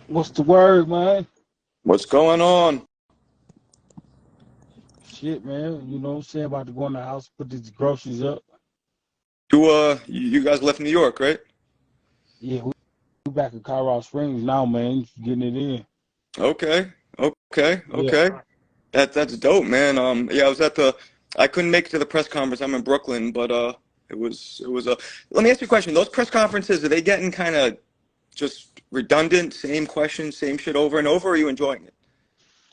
What's the word, man? What's going on? Shit, man. You know what I'm saying? About to go in the house, put these groceries up. You guys left New York, right? Yeah, we back in Colorado Springs now, man. Getting it in. Okay, Yeah. okay. That's dope, man. Yeah, I couldn't make it to the press conference. I'm in Brooklyn, but it was. Let me ask you a question. Those press conferences, are they getting kind of just redundant, same questions, same shit over and over? Or are you enjoying it?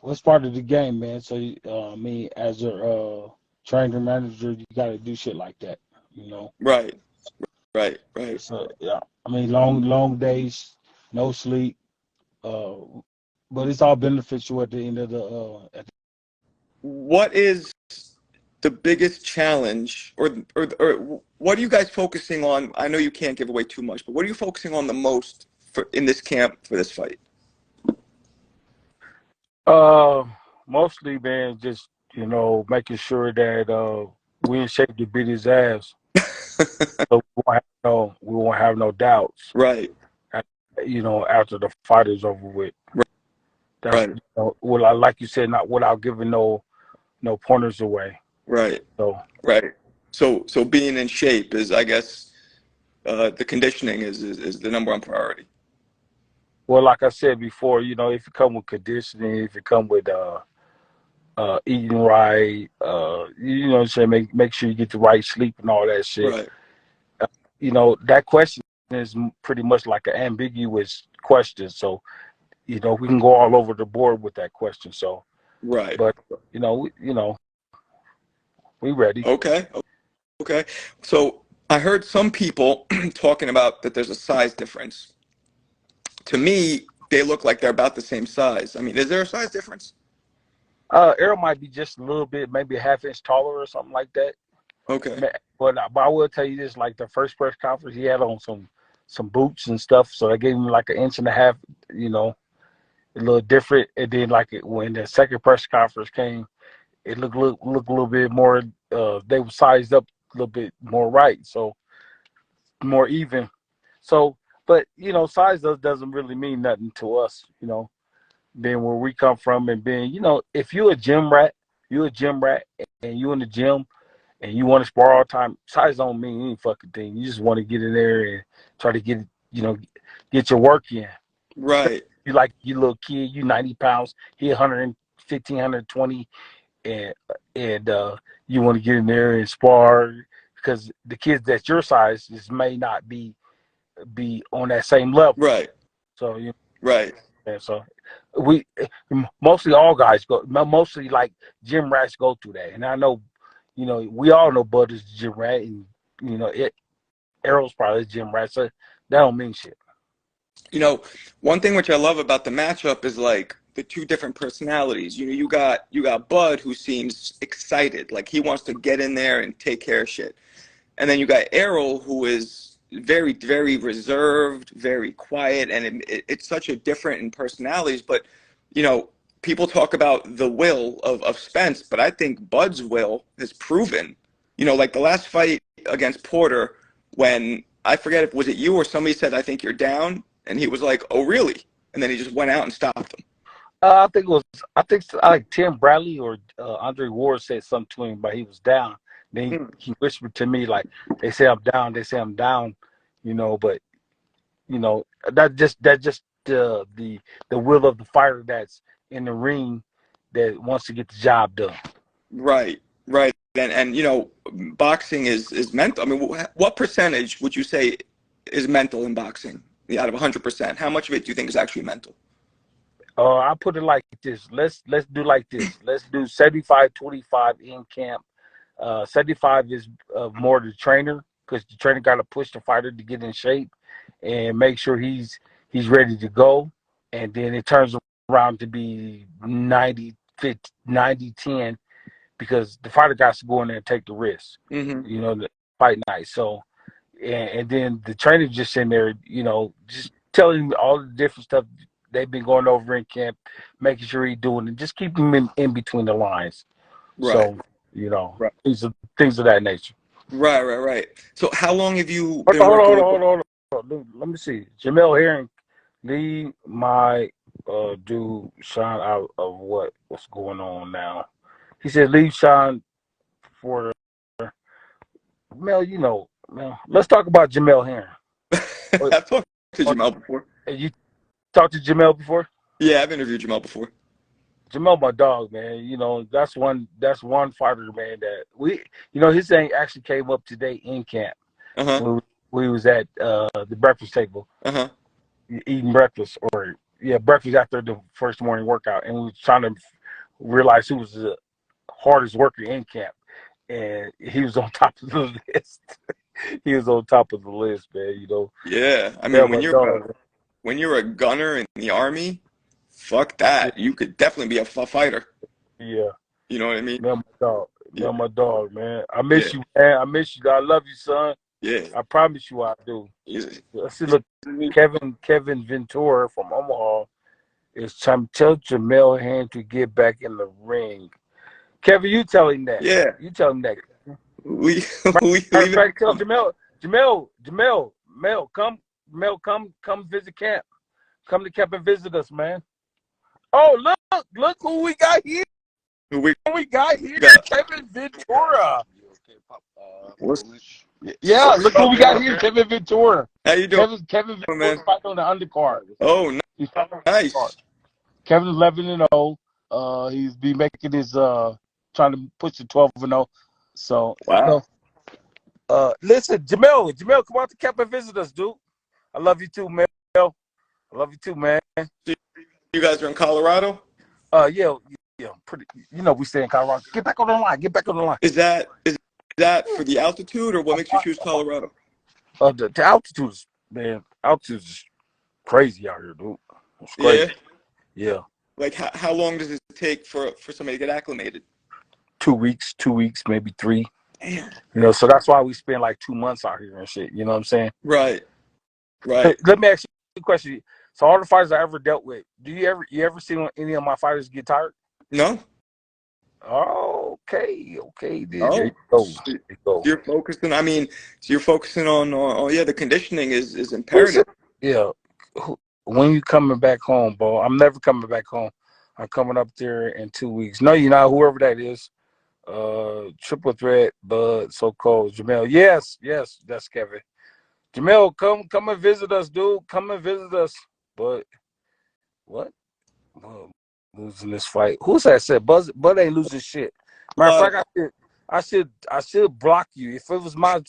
Well, it's part of the game, man. So, I mean, as a trainer manager, you got to do shit like that, you know. Right, right. So, yeah. I mean, long days, no sleep. Uh, but it's all beneficial at the end of What is the biggest challenge, or what are you guys focusing on? I know you can't give away too much, but what are you focusing on the most in this camp for this fight? Uh, mostly, man, just making sure that we in shape to beat his ass. So we won't have no doubts. Right, After the fight is over with. That's right, like you said, not without giving no pointers away. right, So right. So being in shape is, I guess, the conditioning is the number one priority. well, like I said before, if you come with conditioning, if you come with eating right, what I'm saying, make sure you get the right sleep and all that shit. Right, That question is pretty much like an ambiguous question. So, we can go all over the board with that question. So, right. but we ready. Okay, okay. So I heard some people talking about that there's a size difference. To me, they look like they're about the same size. I mean, is there a size difference? Errol might be just a little bit, maybe a half inch taller or something like that. Okay, But I will tell you this: like the first press conference, he had on some boots and stuff, so I gave him like an inch and a half, a little different. And then when the second press conference came, it looked a little bit more. They were sized up a little bit more right, so more even. So, but size doesn't really mean nothing to us, being where we come from and being, if you're a gym rat, and you in the gym and you want to spar all the time, size don't mean any fucking thing. You just want to get in there and try to get your work in. right, You like you little kid, you 90 pounds, he 115, 120, and you want to get in there and spar because the kids that your size just may not be on that same level. right, So right. and so we mostly all guys go, mostly like gym rats go through that. And I know, we all know Bud is a gym rat, and Errol's probably a gym rat, so that don't mean shit. You know, one thing which I love about the matchup is like the two different personalities. You got Bud, who seems excited, like he wants to get in there and take care of shit. And then you got Errol, who is very, very reserved, very quiet, and it's such a different in personalities. But you know, people talk about the will of Spence, but I think Bud's will has proven. Like the last fight against Porter, when I forget if was it you or somebody said, "I think you're down," and he was like, "Oh, really?" And then he just went out and stopped him. I think it was, like Tim Bradley or Andre Ward said something to him, but he was down. Then he whispered to me like, "They say I'm down. They say I'm down," But that just the will of the fighter that's in the ring that wants to get the job done. Right, right. And boxing is mental. I mean, what percentage would you say is mental in boxing? Yeah, out of 100%, how much of it do you think is actually mental? I put it like this. Let's do like this. Let's do 75-25 in camp. 75 is more the trainer because the trainer got to push the fighter to get in shape and make sure he's ready to go. And then it turns around to be 90-10 because the fighter got to go in there and take the risk. Hmm. The fight night. So and then the trainer just in there, just telling him all the different stuff they've been going over in camp, making sure he's doing it, just keep him in between the lines. Right, So, right, things of that nature. right. So how long have you Hold been on, hold working on, with hold on, hold on. Let me see. Jamel Herring, leave my dude Sean out of what's going on now. He said leave Sean for Mel. Mel. Let's talk about Jamel Herring. I've talked to Jamal before. You talked to Jamel before? Yeah, I've interviewed Jamal before. Jamel, my dog, man. That's one fighter, man. That his thing actually came up today in camp when we was at the breakfast table eating breakfast, breakfast after the first morning workout, and we was trying to realize who was the hardest worker in camp, and he was on top of the list. He was on top of the list, man. Yeah, I mean, when you're a gunner in the Army, fuck that. You could definitely be a fighter. Yeah. You know what I mean? Man, my dog. Yeah. Man, my dog, man. I miss you, man. I miss you. I love you, son. Yeah. I promise you I do. I see, look, Kevin Ventura from Omaha is trying to tell Jamel Herring to get back in the ring. Kevin, you tell him that. Yeah. You tell him that. We tell Jamel, Mel, come visit camp. Come to camp and visit us, man. Oh, look who we got here. Who we got here? Kevin Ventura. Yeah, look who we got here, Kevin Ventura. How you doing? Kevin Ventura fighting on the undercard. Oh, nice. Kevin's 11-0. He's be making his trying to push to 12-0. So wow. Listen, Jamel, come out to camp and visit us, dude. I love you too, man. I love you too, man. You guys are in Colorado? Yeah, pretty. We stay in Colorado. Get back on the line. Is that for the altitude, or what makes you choose Colorado? The altitude is, man. Altitude is crazy out here, dude. It's crazy. Yeah. Like how long does it take for somebody to get acclimated? 2 weeks, maybe 3. Damn. So that's why we spend like 2 months out here and shit. You know what I'm saying? Right. Let me ask you a question. So all the fighters I ever dealt with, do you ever see any of my fighters get tired? No. Okay. Then. Oh, there you go. You're focusing. I mean, you're focusing on the conditioning is imperative. Yeah. When you coming back home, bro? I'm never coming back home. I'm coming up there in 2 weeks. No, whoever that is. Triple threat, Bud, so-called Jamel. Yes, that's Kevin. Jamel, come and visit us, dude. Come and visit us. But what? Well, losing this fight. Who's that said? Bud ain't losing shit. Matter of fact, I should block you. If it was my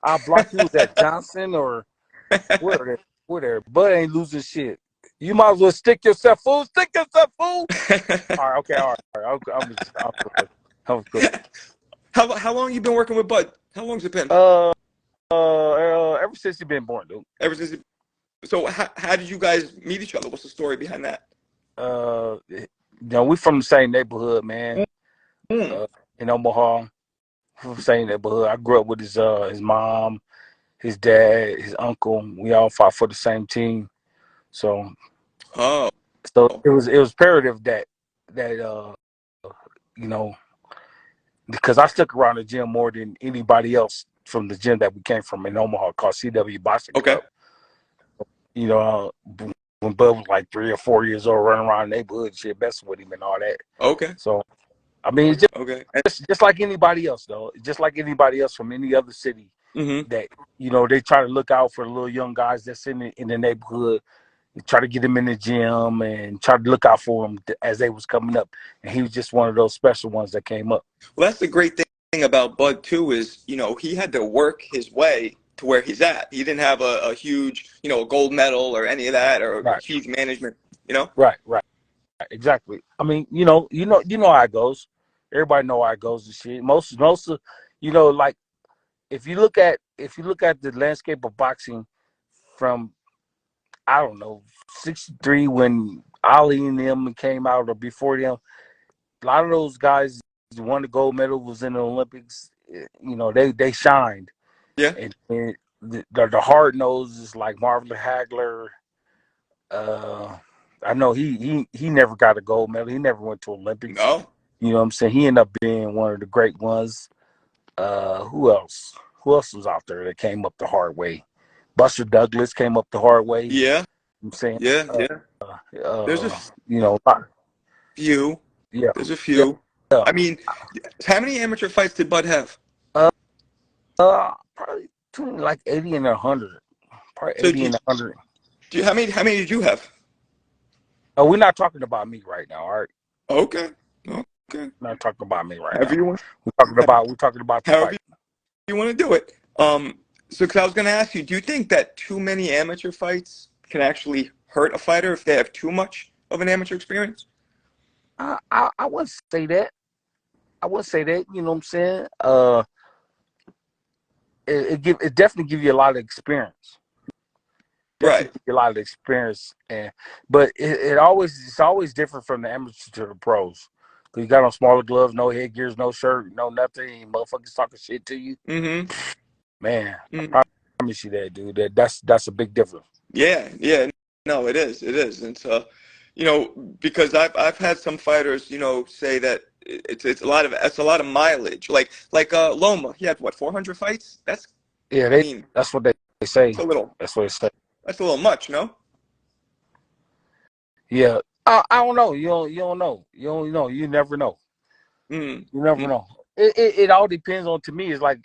I'll block you. Was that Johnson or whatever? Bud ain't losing shit. You might as well stick yourself, fool. All right, okay, all right. I'm good. How long you been working with Bud? How long's it been? Ever since he's been born, dude. Ever since. So how did you guys meet each other? What's the story behind that? We from the same neighborhood, man. In Omaha, from the same neighborhood. I grew up with his mom, his dad, his uncle. We all fought for the same team. So it was imperative that because I stuck around the gym more than anybody else from the gym that we came from in Omaha called CW Boxing Club. When Bud was like 3 or 4 years old, running around the neighborhood, shit, messing with him and all that. Okay. So, I mean, it's just like anybody else, though. Just like anybody else from any other city that, they try to look out for the little young guys that's in the neighborhood. They try to get them in the gym and try to look out for them as they was coming up. And he was just one of those special ones that came up. Well, that's the great thing about Bud, too, is, he had to work his way to where he's at. He didn't have a huge, a gold medal or any of that or huge management, Right. Exactly. I mean, you know how it goes. Everybody know how it goes and shit. Most of, like if you look at the landscape of boxing from, I don't know, 63 when Ali and them came out or before them, a lot of those guys won the gold medal, was in the Olympics. They shined. Yeah. And the hard noses like Marvin Hagler. I know he never got a gold medal. He never went to Olympics. No. You know what I'm saying? He ended up being one of the great ones. Who else? Who else was out there that came up the hard way? Buster Douglas came up the hard way. Yeah. I'm saying, Yeah, yeah. There's a you know, few. yeah, There's a yeah. few. I mean, how many amateur fights did Bud have? Uh, probably between like 80 and 100. Probably So 80 and 100. how many did you have? Oh, we're not talking about me right now, all right? Okay. Okay. We're not talking about me right However now. you want, We're talking about the however fight. you want to do it. So 'cause I was going to ask you, do you think that too many amateur fights can actually hurt a fighter if they have too much of an amateur experience? I wouldn't say that. I wouldn't say that. You know what I'm saying? It definitely give you a lot of experience. Right. Definitely give you a lot of experience, but it's always different from the amateur to the pros. Cause you got on smaller gloves, no headgears, no shirt, no nothing. Motherfuckers talking shit to you, Mm-hmm. man. Mm-hmm. I promise you that, dude. That's a big difference. Yeah, yeah. No, it is. It is. And so, because I've had some fighters, say that it's a lot of mileage. Like Loma, he had what, 400 fights? Yeah, I mean, that's what they say. it's a little That's what they say. that's a little much, no? Yeah, I don't know. You don't know. You don't know. You never know. You never Mm-hmm. know. It all depends on, to me. It's like,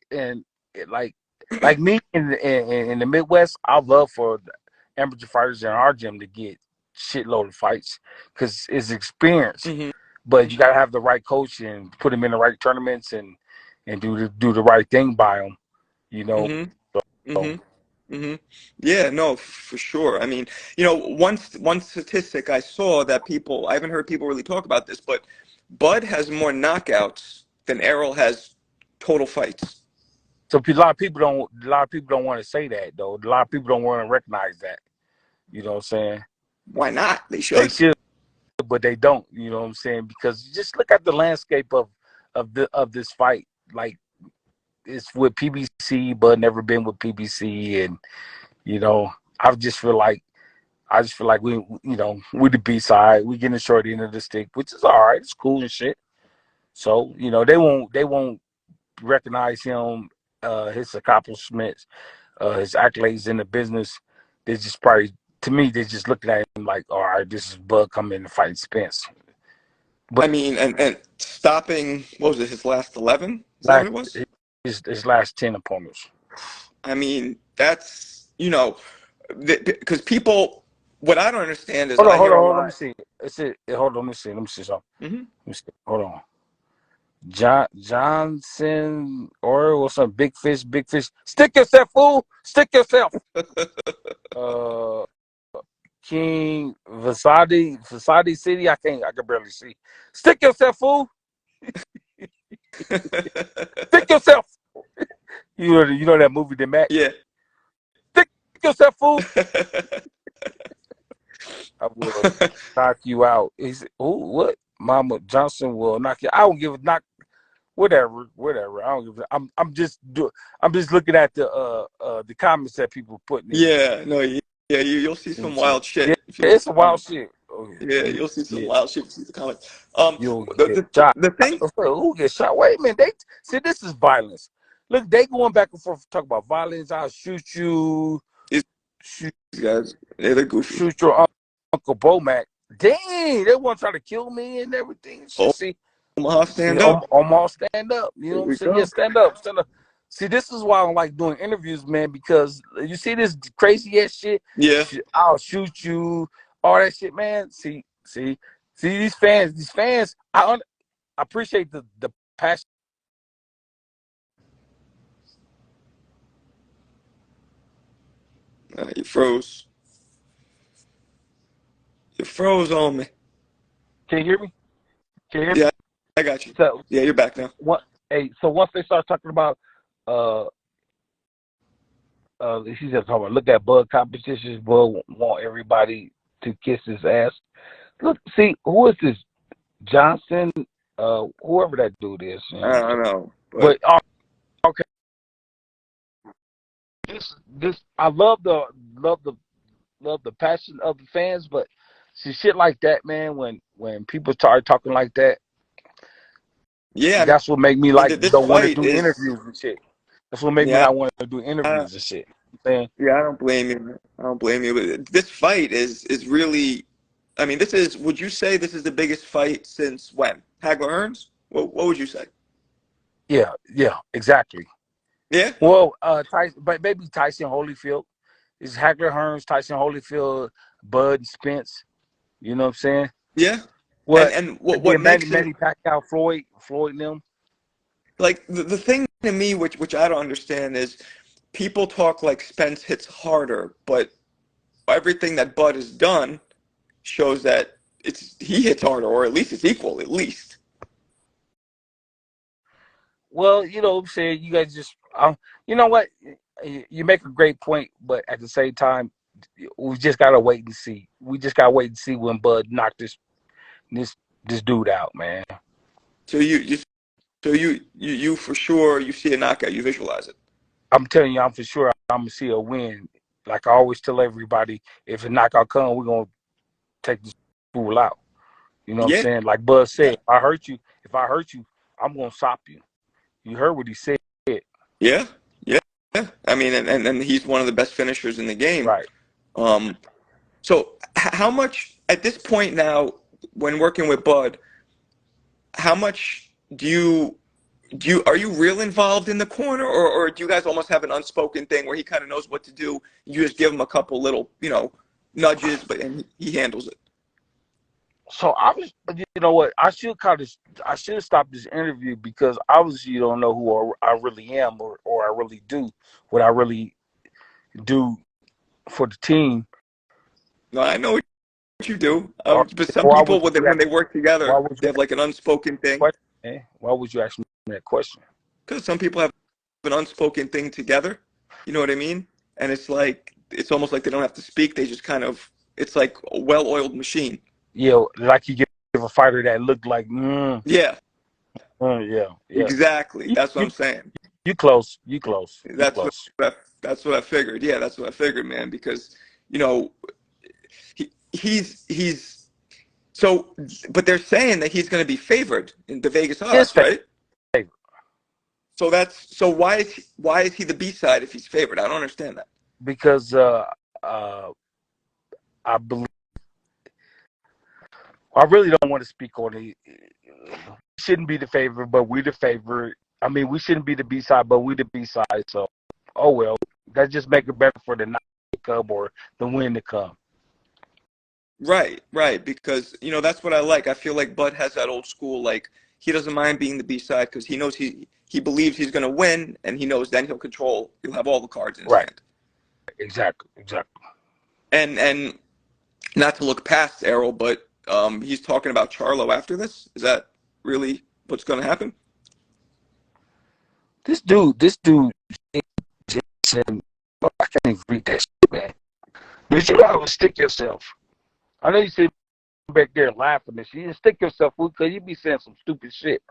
like me in the Midwest. I love for the amateur fighters in our gym to get shitload of fights because it's experience. Mm-hmm. But you gotta have the right coach and put them in the right tournaments and do the right thing by them. You know. Mm-hmm. So, Mm-hmm. Mm-hmm. Yeah, no, for sure. I mean, one statistic I saw that I haven't heard people really talk about this, but Bud has more knockouts than Errol has total fights. so a lot of people don't want to say that though. A lot of people don't want to recognize that. You know what I'm saying? Why not? They They should. should, but they don't. You know what I'm saying? Because just look at the landscape of this fight. Like, it's with PBC, but never been with PBC, and you know, I just feel like we, we the B side. We getting the short end of the stick, which is all right. It's cool and shit. So they won't recognize him, his accomplishments, his accolades in the business. They just probably, to me, they're just looking at him like, all right, this is Bud coming to fight Spence. I But mean, and stopping, what was it, his last 11? Is that what last it was? his last 10 opponents. I mean, that's, because people, what I don't understand is Hold on, I hold hear on, a hold on. Let me lot. see. It's it. Hold on, let me see something. Hmm. Let me see. Hold on. Johnson or what's up? Big fish, big fish. Stick yourself, fool. Stick yourself. Uh, King Vasadi City. I can barely see. Stick yourself, fool. Stick yourself. You know that movie, The Mac. Yeah. Stick yourself, fool. I will knock you out. He said, "Oh, what? Mama Johnson will knock you." I don't give a knock. Whatever. I don't give. I'm just looking at the comments that people putting in. Yeah, no, yeah, you'll see And some shit. wild Yeah, shit if you read it's the a wild comments. shit. Oh, Yeah, you'll see some yeah, wild shit if you see the comments. you'll The, get the, shot. the thing Who get shot? Wait a minute. They see, this is violence. Look, they going back and forth talk about violence. I'll shoot you. is, Shoot, these guys, they're goofy. shoot your Uncle Bomac. Dang, they want to try to kill me and everything. Shit, see. Omaha, See, stand up. I'm all stand up. You know There what I'm we saying? Yeah, go. stand up, stand up. See, this is why I don't like doing interviews, man, because you see this crazy ass shit. Yeah, I'll shoot you, all that shit, man. See, these fans. I appreciate the passion. you froze. You froze on me. Can you hear me? Can you hear Yeah, me? I got you. So Yeah, you're back now. what? Hey, so once they start talking about, he just talking about, look at Bud competitions. Bud want everybody to kiss his ass. Look, see, who is this Johnson? Whoever that dude is. You I know. don't know, but But okay, this I love the love the passion of the fans, but see, shit like that, man. When people start talking like that, yeah, I that's what make me mean, like this don't want to fight do is, interviews and shit. That's what make me yeah, not want to do I, interviews and shit. saying? Yeah, I don't blame you. I don't blame you. But this fight is really, I mean, this is. Would you say this is the biggest fight since when? Hagler Hearns? What would you say? Yeah, exactly. Yeah, Well, Tyson, but maybe Tyson Holyfield. It's Hagler Hearns, Tyson Holyfield, Bud and Spence. You know what I'm saying? yeah. What? And And what then makes it Manny Pacquiao, Floyd and them. like the thing to me, which I don't understand is people talk like Spence hits harder, but everything that Bud has done shows that he hits harder, or at least it's equal, at least. Well, you know what I'm saying? You guys just, you know what? You make a great point, but at the same time, we just gotta wait and see. We just gotta wait and see when Bud knocked this this dude out, man. So you for sure you see a knockout, you visualize it. I'm telling you, I'm for sure I'm gonna see a win. Like I always tell everybody, if a knockout comes, we're gonna take this fool out. You know what I'm Yeah, saying? Like Bud said, if I hurt you, I'm gonna stop you. You heard what he said, yeah, yeah, yeah. I mean, and he's one of the best finishers in the game. right? Um, so how much at this point now, when working with Bud, how much are you real involved in the corner, or do you guys almost have an unspoken thing where he kind of knows what to do? You just give him a couple little, nudges, but and he handles it. So I was, you know what? I should stop this interview because obviously you don't know who I really am or I really do what I really do for the team. No, I know what you do. Or But some why people would you when ask? they work Why together, would they you have ask like an unspoken that thing. question? Eh? Why would you ask me that question? Because some people have an unspoken thing together. You know what I mean? And it's almost like they don't have to speak. They just kind of it's like a well-oiled machine. Yeah, like you give a fighter that looked like, Yeah, yeah. exactly. You, That's what you I'm saying. you That's what close. that's what I figured. Yeah, that's what I figured, man. Because you know he's so, but they're saying that he's going to be favored in the Vegas His odds, favorite right? So why is he the B side if he's favored? I don't understand that. because uh, I believe I really don't want to speak on it. We shouldn't be the favorite, but we the favorite. I mean, we shouldn't be the B side, but we the B side. So, oh well, that just make it better for the night to come or the win to come. Right, right. Because that's what I like. I feel like Bud has that old school like he doesn't mind being the B side because he knows he believes he's going to win, and he knows then he'll have all the cards in his Right. hand. Exactly. And not to look past Errol, but he's talking about Charlo after this. Is that really what's going to happen? This dude, Jason, I can't even read that shit, man. But you gotta stick yourself. I know you sit back there laughing and shit. You stick yourself because you be saying some stupid shit.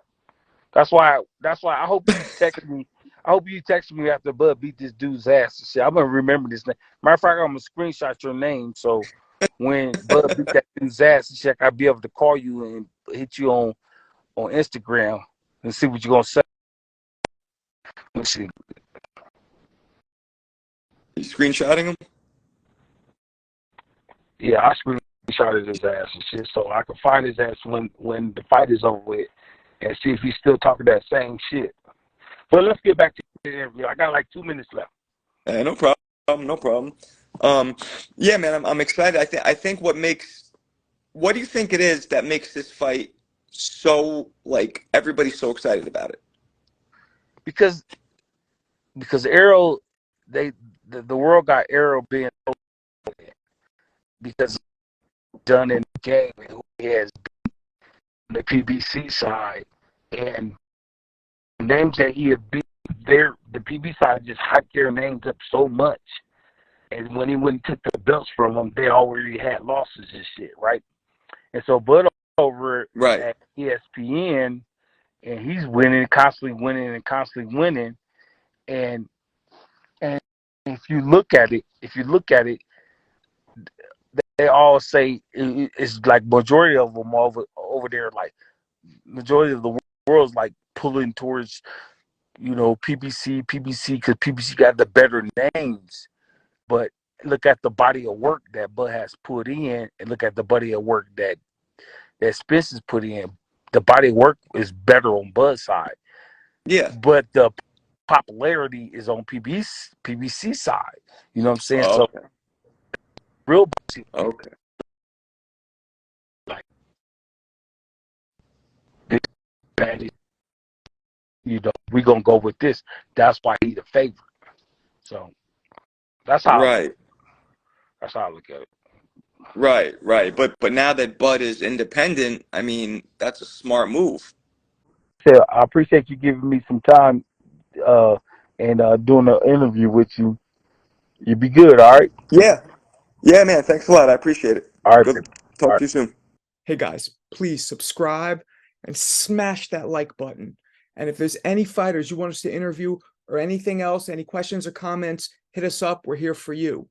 That's why I hope you text me. I hope you text me after Bud beat this dude's ass and shit. I'm gonna remember this name. Matter of fact, I'm gonna screenshot your name so when Bud beat that dude's ass and shit, I'll be able to call you and hit you on Instagram and see what you're gonna say. Let's see. You screenshotting him? Yeah, I screenshotted his ass and shit so I can find his ass when the fight is over with and see if he's still talking that same shit. But let's get back to the interview. I got like 2 minutes left. No problem, no problem. Um, yeah, man, I'm excited. I think what do you think it is that makes this fight so like everybody's so excited about it? Because Errol, the world got Errol being because done in the game and who he has been on the PBC side and the names that he had beat there, the PBC side just hyped their names up so much. And when he went and took the belts from them, they already had losses and shit, right? And so Bud over Right. at ESPN, and he's winning, constantly winning, and constantly winning. And and if you look at it, they all say it's like majority of them over there, like majority of the world's like pulling towards PBC because PBC got the better names. but look at the body of work that Bud has put in, and look at the body of work that Spence has put in. The body of work is better on Bud's side, Yeah. but the popularity is on PBC side. You know what I'm saying? So Okay. real Okay. like this bad, we gonna go with this. That's why he the favorite. So that's how Right. that's how I look at it. Right. Right. But now that Bud is independent, I mean, that's a smart move. So I appreciate you giving me some time uh, and doing an interview with you. You be good, all right? Yeah. Yeah, man. Thanks a lot. I appreciate it. All right, Good. baby. All Talk right. to you soon. Hey guys, please subscribe and smash that like button. And if there's any fighters you want us to interview or anything else, any questions or comments, hit us up. We're here for you.